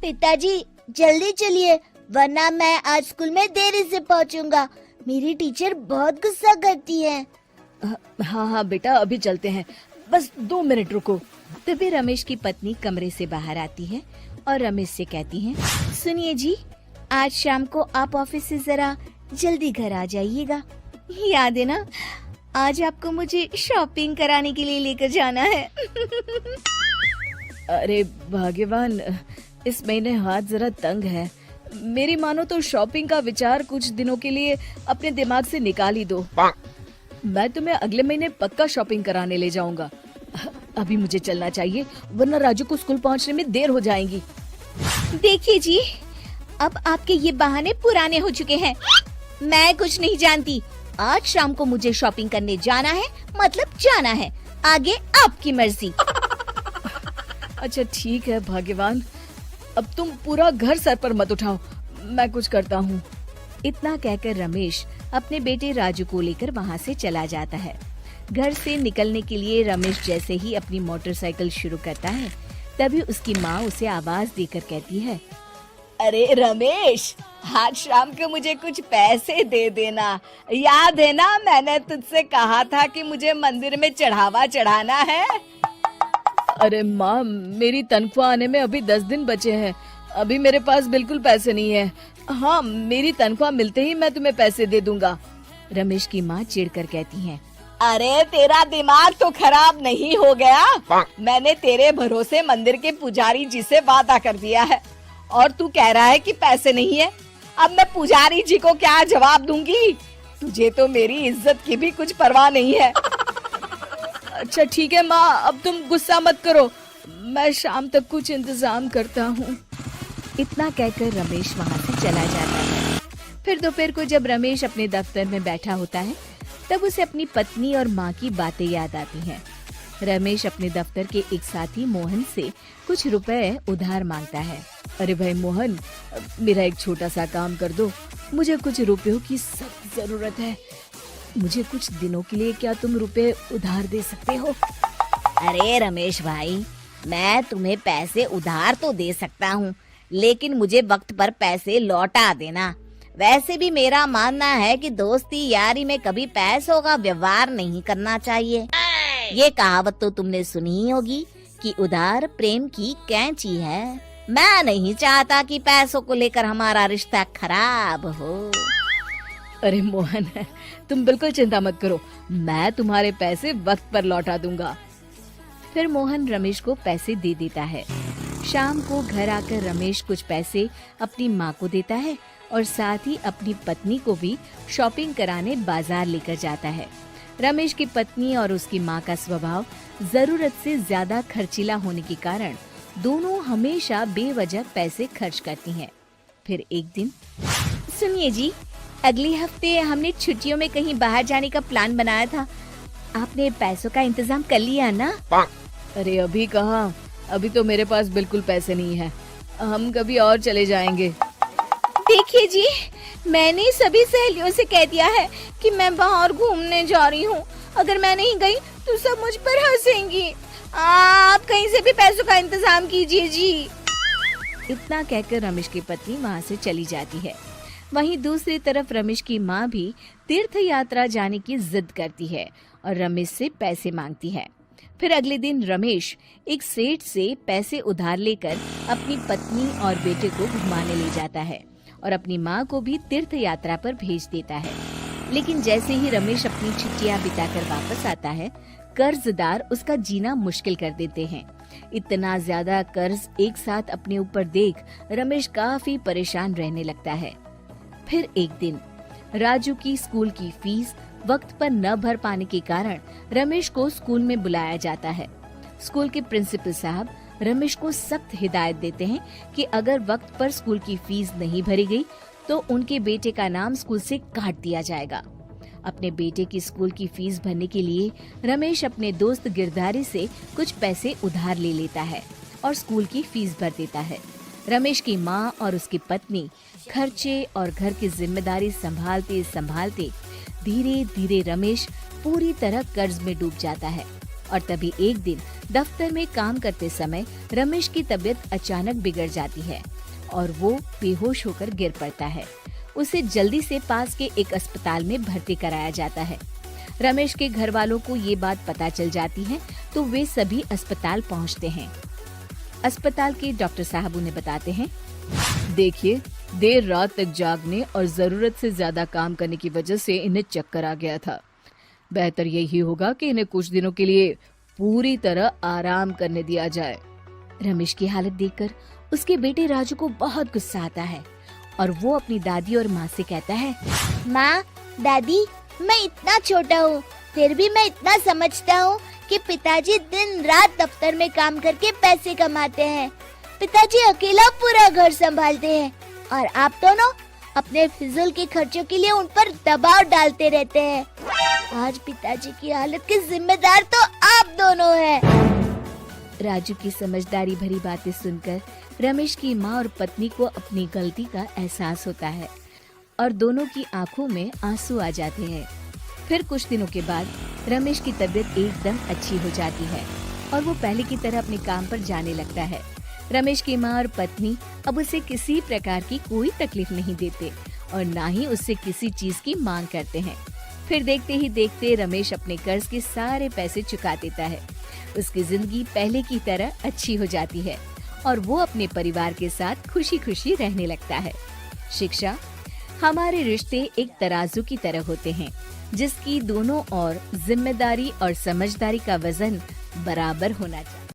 पिताजी जल्दी चलिए, वरना मैं आज स्कूल में देरी से पहुंचूंगा। मेरी टीचर बहुत गुस्सा करती है। हाँ हाँ बेटा, अभी चलते हैं, बस 2 मिनट रुको। तभी रमेश की पत्नी कमरे से बाहर आती है और रमेश से कहती है, सुनिए जी, आज शाम को आप ऑफिस से जरा जल्दी घर आ जाइएगा। याद है ना, आज आपको मुझे शॉपिंग कराने के लिए लेकर जाना है। अरे भाग्यवान, इस महीने हाथ जरा तंग है। मेरी मानो तो शॉपिंग का विचार कुछ दिनों के लिए अपने दिमाग से निकाल ही दो। मैं तुम्हें अगले महीने पक्का शॉपिंग कराने ले जाऊंगा। अभी मुझे चलना चाहिए, वरना राजू को स्कूल पहुंचने में देर हो जाएगी। देखिए जी, अब आपके ये बहाने पुराने हो चुके हैं। मैं कुछ नहीं जानती। आज शाम को मुझे शॉपिंग करने जाना है, मतलब जाना है। आगे आपकी मर्जी। अच्छा ठीक है भाग्यवान, अब तुम पूरा घर सर पर मत उठाओ, मैं कुछ करता हूँ। इतना कहकर रमेश अपने बेटे राजू को लेकर वहाँ से चला जाता है। घर से निकलने के लिए रमेश जैसे ही अपनी मोटरसाइकिल शुरू करता है, तभी उसकी माँ उसे आवाज देकर कहती है, अरे रमेश, आज शाम को मुझे कुछ पैसे दे देना। याद है ना, मैंने तुझसे कहा था कि मुझे मंदिर में चढ़ावा चढ़ाना है। अरे माँ, मेरी तनख्वाह आने में अभी 10 दिन बचे हैं। अभी मेरे पास बिल्कुल पैसे नहीं है। हाँ, मेरी तनख्वाह मिलते ही मैं तुम्हें पैसे दे दूंगा। रमेश की माँ चिढ़कर कहती है, अरे तेरा दिमाग तो खराब नहीं हो गया? मैंने तेरे भरोसे मंदिर के पुजारी जी से वादा कर दिया है और तू कह रहा है कि पैसे नहीं है। अब मैं पुजारी जी को क्या जवाब दूंगी? तुझे तो मेरी इज्जत की भी कुछ परवाह नहीं है। अच्छा ठीक है माँ, अब तुम गुस्सा मत करो, मैं शाम तक कुछ इंतजाम करता हूँ। इतना कहकर रमेश वहाँ से चला जाता है। फिर दोपहर को जब रमेश अपने दफ्तर में बैठा होता है, तब उसे अपनी पत्नी और माँ की बातें याद आती हैं। रमेश अपने दफ्तर के एक साथी मोहन से कुछ रुपए उधार मांगता है। अरे भाई मोहन, मेरा एक छोटा सा काम कर दो, मुझे कुछ रुपयों की सख्त जरूरत है। मुझे कुछ दिनों के लिए क्या तुम रुपए उधार दे सकते हो? अरे रमेश भाई, मैं तुम्हें पैसे उधार तो दे सकता हूँ, लेकिन मुझे वक्त पर पैसे लौटा देना। वैसे भी मेरा मानना है कि दोस्ती यारी में कभी पैसों का व्यवहार नहीं करना चाहिए। ये कहावत तो तुमने सुनी ही होगी कि उधार प्रेम की कैंची है। मैं नहीं चाहता कि पैसों को लेकर हमारा रिश्ता खराब हो। अरे मोहन, तुम बिल्कुल चिंता मत करो, मैं तुम्हारे पैसे वक्त पर लौटा दूंगा। फिर मोहन रमेश को पैसे दे देता है। शाम को घर आकर रमेश कुछ पैसे अपनी माँ को देता है और साथ ही अपनी पत्नी को भी शॉपिंग कराने बाजार लेकर जाता है। रमेश की पत्नी और उसकी माँ का स्वभाव जरूरत से ज्यादा खर्चीला होने के कारण दोनों हमेशा बेवजह पैसे खर्च करती हैं। फिर एक दिन, सुनिए जी, अगले हफ्ते हमने छुट्टियों में कहीं बाहर जाने का प्लान बनाया था। आपने पैसों का इंतजाम कर लिया ना? अरे अभी कहाँ, अभी तो मेरे पास बिल्कुल पैसे नहीं है। हम कभी और चले जाएंगे। देखिए जी, मैंने सभी सहेलियों से कह दिया है कि मैं बाहर घूमने जा रही हूँ। अगर मैं नहीं गई तो सब मुझ पर हंसेंगी। आप कहीं से भी पैसों का इंतजाम कीजिए जी। इतना कहकर रमेश की पत्नी वहाँ से चली जाती है। वहीं दूसरी तरफ रमेश की माँ भी तीर्थ यात्रा जाने की जिद करती है और रमेश से पैसे मांगती है। फिर अगले दिन रमेश एक सेठ से पैसे उधार लेकर अपनी पत्नी और बेटे को घुमाने ले जाता है और अपनी माँ को भी तीर्थ यात्रा पर भेज देता है। लेकिन जैसे ही रमेश अपनी छुट्टियाँ बिताकर वापस आता है, कर्जदार उसका जीना मुश्किल कर देते हैं। इतना ज्यादा कर्ज एक साथ अपने ऊपर देख रमेश काफी परेशान रहने लगता है। फिर एक दिन राजू की स्कूल की फीस वक्त पर न भर पाने के कारण रमेश को स्कूल में बुलाया जाता है। स्कूल के प्रिंसिपल साहब रमेश को सख्त हिदायत देते हैं कि अगर वक्त पर स्कूल की फीस नहीं भरी गई तो उनके बेटे का नाम स्कूल से काट दिया जाएगा। अपने बेटे की स्कूल की फीस भरने के लिए रमेश अपने दोस्त गिरधारी से कुछ पैसे उधार ले लेता है और स्कूल की फीस भर देता है। रमेश की माँ और उसकी पत्नी खर्चे और घर की जिम्मेदारी संभालते संभालते धीरे धीरे रमेश पूरी तरह कर्ज में डूब जाता है। और तभी एक दिन दफ्तर में काम करते समय रमेश की तबीयत अचानक बिगड़ जाती है और वो बेहोश होकर गिर पड़ता है। उसे जल्दी से पास के एक अस्पताल में भर्ती कराया जाता है। रमेश के घर वालों को ये बात पता चल जाती है तो वे सभी अस्पताल पहुंचते हैं। अस्पताल के डॉक्टर साहब उन्हें बताते हैं, देखिए, देर रात तक जागने और जरूरत से ज्यादा काम करने की वजह से इन्हें चक्कर आ गया था। बेहतर यही होगा कि इन्हें कुछ दिनों के लिए पूरी तरह आराम करने दिया जाए। रमेश की हालत देखकर उसके बेटे राजू को बहुत गुस्सा आता है और वो अपनी दादी और माँ से कहता है, माँ, दादी, मैं इतना छोटा हूँ, फिर भी मैं इतना समझता हूँ कि पिताजी दिन रात दफ्तर में काम करके पैसे कमाते हैं। पिताजी अकेला पूरा घर संभालते हैं और आप दोनों अपने फिजूल के खर्चों के लिए उन पर दबाव डालते रहते हैं। आज पिताजी की हालत के जिम्मेदार तो आप दोनों हैं। राजू की समझदारी भरी बातें सुनकर रमेश की माँ और पत्नी को अपनी गलती का एहसास होता है और दोनों की आंखों में आंसू आ जाते हैं। फिर कुछ दिनों के बाद रमेश की तबीयत एकदम अच्छी हो जाती है और वो पहले की तरह अपने काम पर जाने लगता है। रमेश की माँ और पत्नी अब उसे किसी प्रकार की कोई तकलीफ नहीं देते और ना ही उससे किसी चीज की मांग करते हैं। फिर देखते ही देखते रमेश अपने कर्ज के सारे पैसे चुका देता है। उसकी जिंदगी पहले की तरह अच्छी हो जाती है और वो अपने परिवार के साथ खुशी खुशी रहने लगता है। शिक्षा, हमारे रिश्ते एक तराजू की तरह होते हैं जिसकी दोनों ओर जिम्मेदारी और समझदारी का वजन बराबर होना चाहिए।